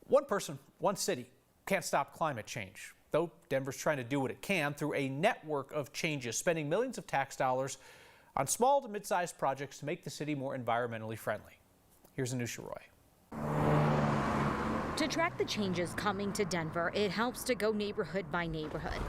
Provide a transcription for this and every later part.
One person, one city can't stop climate change, though Denver's trying to do what it can through a network of changes, spending millions of tax dollars on small to mid-sized projects to make the city more environmentally friendly. Here's Anusha Roy. To track the changes coming to Denver, it helps to go neighborhood by neighborhood.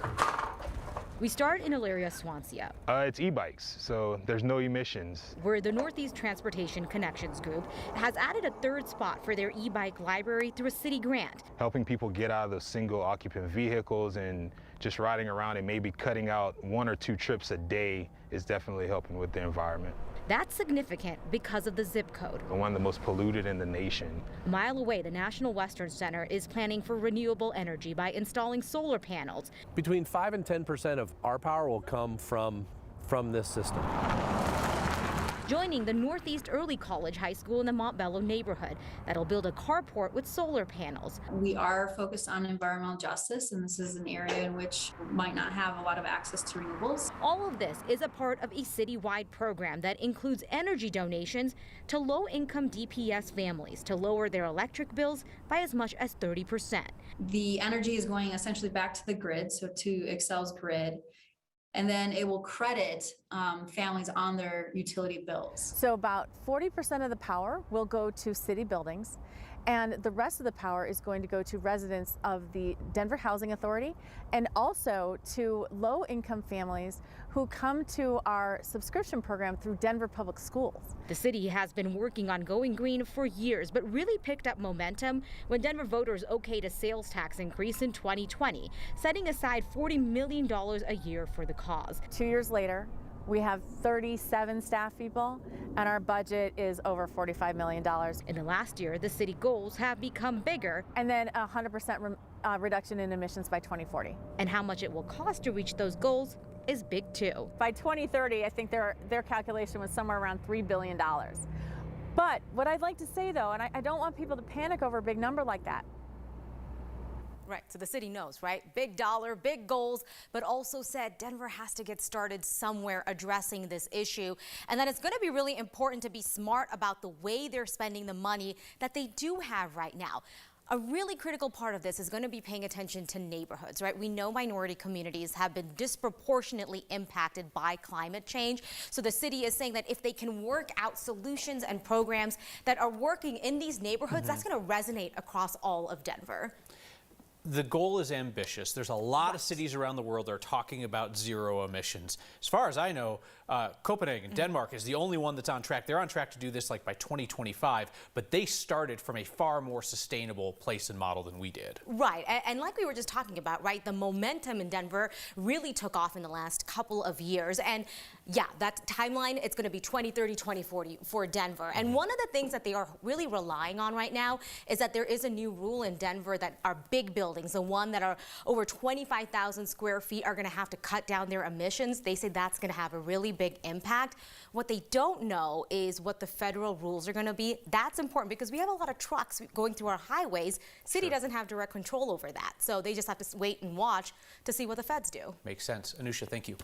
We start in Elyria, Swansea. It's e-bikes, so there's no emissions. Where the Northeast Transportation Connections Group has added a third spot for their e-bike library through a city grant. Helping people get out of those single occupant vehicles and just riding around and maybe cutting out 1 or 2 trips a day is definitely helping with the environment. That's significant because of the zip code. One of the most polluted in the nation. A mile away, the National Western Center is planning for renewable energy by installing solar panels. Between 5 and 10% of our power will come from this system. Joining the Northeast Early College High School in the Montbello neighborhood that'll build a carport with solar panels. We are focused on environmental justice, and this is an area in which might not have a lot of access to renewables. All of this is a part of a citywide program that includes energy donations to low-income DPS families to lower their electric bills by as much as 30%. The energy is going essentially back to the grid, so to Xcel's grid, and then it will credit families on their utility bills. So about 40% of the power will go to city buildings, and the rest of the power is going to go to residents of the Denver Housing Authority and also to low-income families who come to our subscription program through Denver Public Schools. The city has been working on going green for years, but really picked up momentum when Denver voters okayed a sales tax increase in 2020, setting aside $40 million a year for the cause. 2 years later, we have 37 staff people, and our budget is over $45 million. In the last year, the city goals have become bigger. And then 100% reduction in emissions by 2040. And how much it will cost to reach those goals is big too. By 2030, I think their calculation was somewhere around $3 billion. But what I'd like to say though, and I don't want people to panic over a big number like that. Right, so the city knows, right? Big dollar, big goals, but also said Denver has to get started somewhere addressing this issue. And that it's going to be really important to be smart about the way they're spending the money that they do have right now. A really critical part of this is going to be paying attention to neighborhoods, right? We know minority communities have been disproportionately impacted by climate change. So the city is saying that if they can work out solutions and programs that are working in these neighborhoods, that's going to resonate across all of Denver. The goal is ambitious. There's a lot of cities around the world that are talking about zero emissions. As far as I know, Copenhagen, Denmark is the only one that's on track. They're on track to do this like by 2025, but they started from a far more sustainable place and model than we did. Right, and like we were just talking about, right, the momentum in Denver really took off in the last couple of years. And yeah, that timeline, it's going to be 2030, 2040 for Denver. And one of the things that they are really relying on right now is that there is a new rule in Denver that our big buildings, the one that are over 25,000 square feet, are going to have to cut down their emissions. They say that's going to have a really big impact. What they don't know is what the federal rules are going to be. That's important because we have a lot of trucks going through our highways. City doesn't have direct control over that. So they just have to wait and watch to see what the feds do. Makes sense. Anusha, thank you.